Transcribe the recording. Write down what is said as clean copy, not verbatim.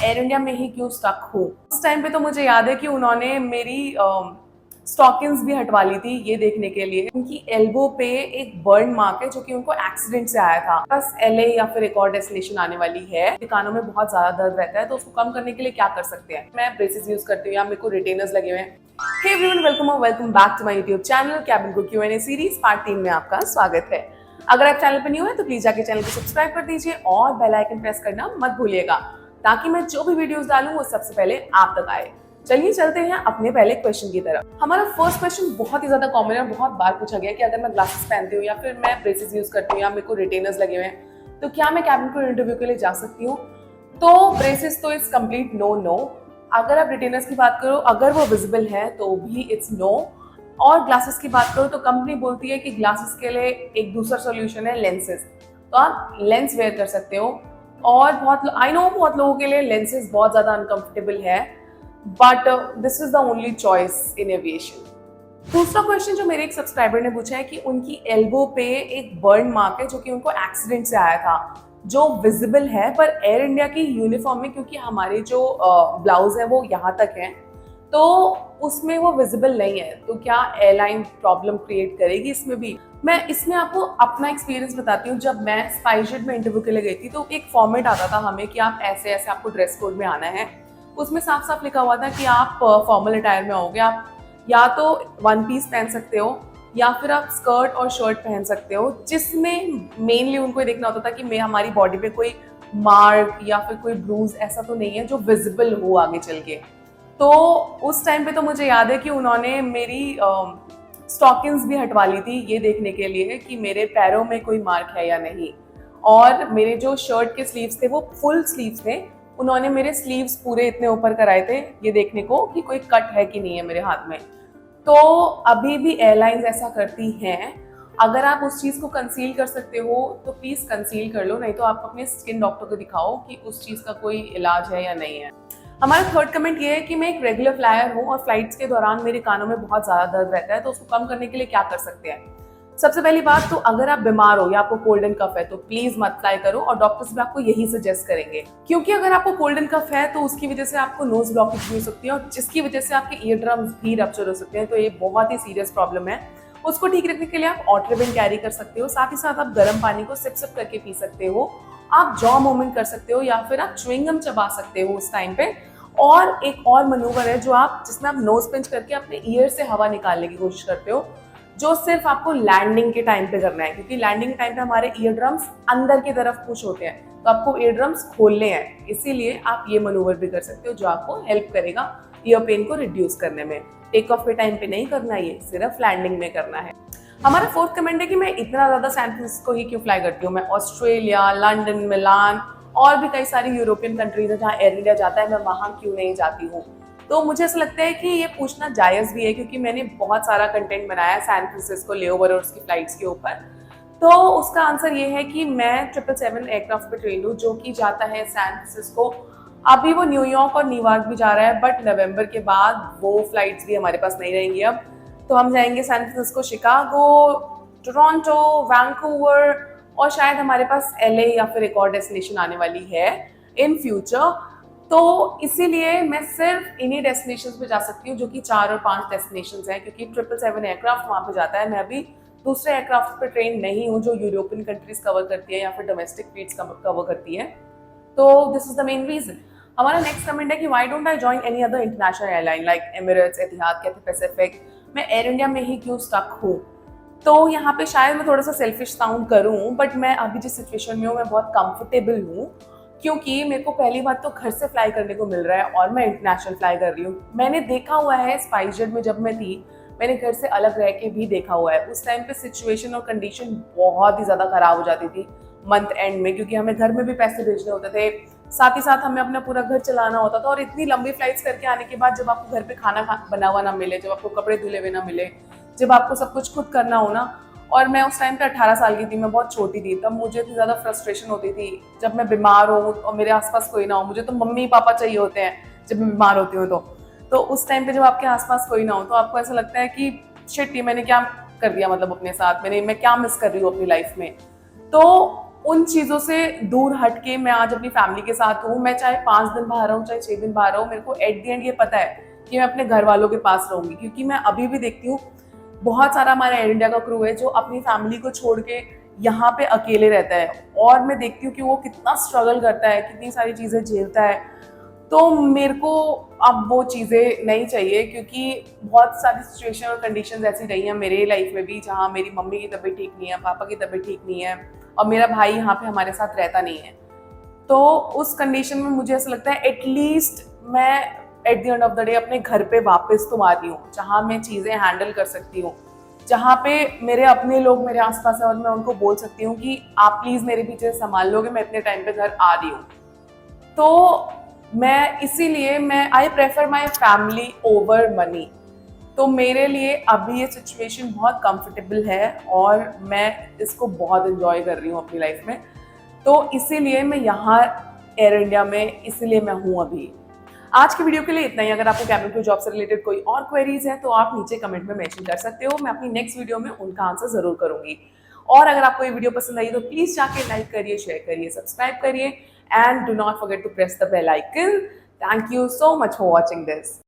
Air India में ही क्यों स्टक हूँ। उस टाइम पे तो मुझे याद है कि उन्होंने मेरी स्टॉकिंग्स भी हटवा ली थी ये देखने के लिए। उनकी एल्बो पे एक बर्न मार्क है जो कि उनको एक्सीडेंट से आया था। बस एलए या फिर एक और डेस्टिनेशन आने वाली है। कानों में बहुत ज्यादा दर्द रहता है तो उसको कम करने के लिए क्या कर सकते हैं। मैं ब्रेसेस यूज करती हूँ या मेरे को रिटेनर्स लगे हुए हैं। Hey everyone, welcome back to my YouTube channel cabin crew Q&A series part 3 में आपका स्वागत है। अगर आप चैनल पर न्यू है तो प्लीज जाके चैनल को सब्सक्राइब कर दीजिए और बेल आइकन प्रेस करना मत भूलिएगा ताकि मैं जो भी वीडियोस डालूं वो सबसे पहले आप तक आए। चलिए चलते हैं अपने पहले क्वेश्चन की तरफ। हमारा फर्स्ट क्वेश्चन बहुत ही ज्यादा कॉमन है, बहुत बार पूछा गया कि अगर मैं ग्लासेस पहनती हूँ या फिर मैं ब्रेसेस यूज करती हूँ या मेरे को रिटेनर्स लगे हुए हैं तो क्या मैं कैबिन क्रू इंटरव्यू के लिए जा सकती हूँ। तो ब्रेसेस तो इट्स कंप्लीट नो। अगर आप रिटेनर्स की बात करो, अगर वो विजिबल है तो भी इट्स नो। और ग्लासेस की बात करो तो कंपनी बोलती है कि ग्लासेस के लिए एक दूसरा सोल्यूशन है लेंसेज, तो आप लेंस वेयर कर सकते हो। और बहुत लोगों के लिए लेंसेज बहुत ज्यादा अनकंफर्टेबल है, but this is the only choice in aviation. दूसरा क्वेश्चन जो मेरे एक सब्सक्राइबर ने पूछा है कि उनकी एल्बो पे एक बर्न मार्क है जो कि उनको एक्सीडेंट से आया था, जो विजिबल है पर एयर इंडिया की यूनिफॉर्म में, क्योंकि हमारे जो ब्लाउज है वो यहाँ तक है तो उसमें वो विजिबल नहीं है, तो क्या एयरलाइन प्रॉब्लम क्रिएट करेगी इसमें भी। मैं इसमें आपको अपना एक्सपीरियंस बताती हूँ। जब मैं स्पाइसजेट में इंटरव्यू के लिए गई थी तो एक फॉर्मेट आता था हमें कि आप ऐसे ऐसे आपको ड्रेस कोड में आना है। उसमें साफ साफ लिखा हुआ था कि आप फॉर्मल अटायर में आओगे, आप या तो वन पीस पहन सकते हो या फिर आप स्कर्ट और शर्ट पहन सकते हो, जिसमें मेनली उनको ये देखना होता था कि हमारी बॉडी पे कोई मार्क या फिर कोई ब्रूज ऐसा तो नहीं है जो विजिबल हो आगे चल के। तो उस टाइम पे तो मुझे याद है कि उन्होंने मेरी स्टॉकिंग्स भी हटवा ली थी ये देखने के लिए कि मेरे पैरों में कोई मार्क है या नहीं। और मेरे जो शर्ट के स्लीव्स थे वो फुल स्लीव्स थे, उन्होंने मेरे स्लीव्स पूरे इतने ऊपर कराए थे ये देखने को कि कोई कट है कि नहीं है मेरे हाथ में। तो अभी भी एयरलाइंस ऐसा करती हैं। अगर आप उस चीज को कंसील कर सकते हो तो प्लीज कंसील कर लो, नहीं तो आप अपने स्किन डॉक्टर को दिखाओ कि उस चीज का कोई इलाज है या नहीं है। हमारा थर्ड कमेंट ये है कि मैं एक रेगुलर फ्लायर हूँ और फ्लाइट्स के दौरान मेरे कानों में बहुत ज्यादा दर्द रहता है, तो उसको कम करने के लिए क्या कर सकते हैं। सबसे पहली बात तो अगर आप बीमार हो या आपको कोल्ड एंड कफ है तो प्लीज मत फ्लाई करो, और डॉक्टर्स भी आपको यही सजेस्ट करेंगे, क्योंकि अगर आपको कोल्ड एंड कफ है तो उसकी वजह से आपको नोज ब्लॉकेज भी हो सकती है और जिसकी वजह से आपके ईयर ड्रम्स भी रप्चर हो सकते हैं। तो ये बहुत ही सीरियस प्रॉब्लम है। उसको ठीक रखने के लिए आप ऑटरविन कैरी कर सकते हो, साथ ही साथ आप गर्म पानी को सिप सिप करके पी सकते हो, आप जॉ मूवमेंट कर सकते हो या फिर आप च्युइंगम चबा सकते हो उस टाइम पे। और एक और मनूवर है जिसमें आप नोज पिंच करके अपने ईयर से हवा निकालने की कोशिश करते हो, जो सिर्फ आपको लैंडिंग के टाइम पे करना है, क्योंकि लैंडिंग के टाइम पे हमारे ईयर ड्रम्स अंदर की तरफ पुश होते हैं तो आपको ईयर ड्रम्स खोलने हैं। इसीलिए आप ये मनूवर भी कर सकते हो जो आपको हेल्प करेगा ईयर पेन को रिड्यूस करने में। टेक ऑफ के टाइम पे नहीं करना, ये सिर्फ लैंडिंग में करना है। हमारा फोर्थ कमेंट है कि मैं इतना ज्यादा सैन फ्रांसिस्को ही क्यों फ्लाई करती हूँ। मैं ऑस्ट्रेलिया, लंदन, मिलान और भी कई सारी यूरोपियन कंट्रीज है जहाँ एयर इंडिया जाता है, मैं वहां क्यों नहीं जाती हूँ। तो मुझे ऐसा लगता है कि ये पूछना जायज भी है, क्योंकि मैंने बहुत सारा कंटेंट बनाया है सैन फ्रांसिस्को लेओवर और उसकी फ्लाइट्स के ऊपर। तो उसका आंसर ये है कि मैं 777 एयरक्राफ्ट पे ट्रेन हूँ जो कि जाता है सैन फ्रांसिस्को। अभी वो न्यूयॉर्क और न्यूयॉर्क भी जा रहा है, बट नवंबर के बाद वो फ्लाइट्स भी हमारे पास नहीं रहेंगी अब। तो हम जाएंगे San Francisco, Chicago, Toronto, Vancouver और शायद हमारे पास एलए या फिर एक और डेस्टिनेशन आने वाली है इन फ्यूचर। तो इसीलिए मैं सिर्फ इन्हीं डेस्टिनेशंस पे जा सकती हूँ जो कि 4 और 5 डेस्टिनेशंस हैं, क्योंकि 777 एयरक्राफ्ट वहाँ पे जाता है। मैं अभी दूसरे एयरक्राफ्ट पे ट्रेन नहीं हूँ जो यूरोपियन कंट्रीज कवर करती है या फिर डोमेस्टिक फ्लीट्स कवर करती है। तो this is the main reason. हमारा नेक्स्ट कमेंट है कि why don't I join any other international airline like Emirates, Etihad, Cathay Pacific. मैं एयर इंडिया में ही क्यों स्टक हूँ। तो यहाँ पे शायद मैं थोड़ा सा सेल्फिश साउंड करूँ, बट मैं अभी जिस सिचुएशन में हूँ मैं बहुत कंफर्टेबल हूँ, क्योंकि मेरे को पहली बात तो घर से फ्लाई करने को मिल रहा है और मैं इंटरनेशनल फ्लाई कर रही हूँ। मैंने देखा हुआ है स्पाइसजेट में जब मैं थी, मैंने घर से अलग रह के भी देखा हुआ है। उस टाइम पे सिचुएशन और कंडीशन बहुत ही ज्यादा खराब हो जाती थी मंथ एंड में, क्योंकि हमें घर में भी पैसे भेजने होते थे, साथ ही साथ हमें अपना पूरा घर चलाना होता था। और इतनी लंबी फ्लाइट्स करके आने के बाद जब आपको घर पे खाना बना हुआ ना मिले, जब आपको कपड़े धुले हुए ना मिले, जब आपको सब कुछ खुद करना हो ना। और मैं उस टाइम पे 18 साल की थी, मैं बहुत छोटी थी, तब मुझे इतनी ज्यादा फ्रस्ट्रेशन होती थी जब मैं बीमार हूँ और मेरे आसपास कोई ना हो। मुझे तो मम्मी पापा चाहिए होते हैं जब मैं बीमार होती हूँ। तो उस टाइम पे जब आपके आसपास कोई ना हो तो आपको ऐसा लगता है कि शिट, ये मैंने क्या कर दिया, मतलब अपने साथ मैं क्या मिस कर रही हूँ अपनी लाइफ में। तो उन चीज़ों से दूर हट के मैं आज अपनी फैमिली के साथ हूँ। मैं चाहे 5 दिन बाहर रहूँ, चाहे 6 दिन बाहर रहूँ, मेरे को एट द एंड ये पता है कि मैं अपने घर वालों के पास रहूँगी, क्योंकि मैं अभी भी देखती हूँ बहुत सारा हमारा एयर इंडिया का क्रू है जो अपनी फैमिली को छोड़ के यहाँ पे अकेले रहता है, और मैं देखती हूँ कि वो कितना स्ट्रगल करता है, कितनी सारी चीज़ें झेलता है। तो मेरे को अब वो चीज़ें नहीं चाहिए, क्योंकि बहुत सारी सिचुएशन और कंडीशंस ऐसी रही हैं मेरे लाइफ में भी जहाँ मेरी मम्मी की तबीयत ठीक नहीं है, पापा की तबीयत ठीक नहीं है, और मेरा भाई यहाँ पे हमारे साथ रहता नहीं है। तो उस कंडीशन में मुझे ऐसा लगता है एटलीस्ट मैं at the end of the day अपने घर पे वापस तो आ रही हूँ, जहाँ मैं चीज़ें हैंडल कर सकती हूँ, जहाँ पे मेरे अपने लोग मेरे आसपास है और मैं उनको बोल सकती हूँ कि आप प्लीज़ मेरे पीछे संभाल लोगे, मैं इतने टाइम पे घर आ रही हूँ। तो मैं इसीलिए मैं I prefer my family over money. तो मेरे लिए अभी ये सिचुएशन बहुत कंफर्टेबल है और मैं इसको बहुत एंजॉय कर रही हूँ अपनी लाइफ में। तो इसीलिए मैं यहाँ एयर इंडिया में इसीलिए मैं हूँ अभी। आज की वीडियो के लिए इतना ही। अगर आपको कैबिन क्रू जॉब से रिलेटेड कोई और क्वेरीज है तो आप नीचे कमेंट में मेंशन कर सकते हो, मैं अपनी नेक्स्ट वीडियो में उनका आंसर जरूर करूंगी। और अगर आपको ये वीडियो पसंद आई तो प्लीज जाके लाइक करिए, शेयर करिए, सब्सक्राइब करिए, and do not forget to press the bell icon. Thank you so much for watching this.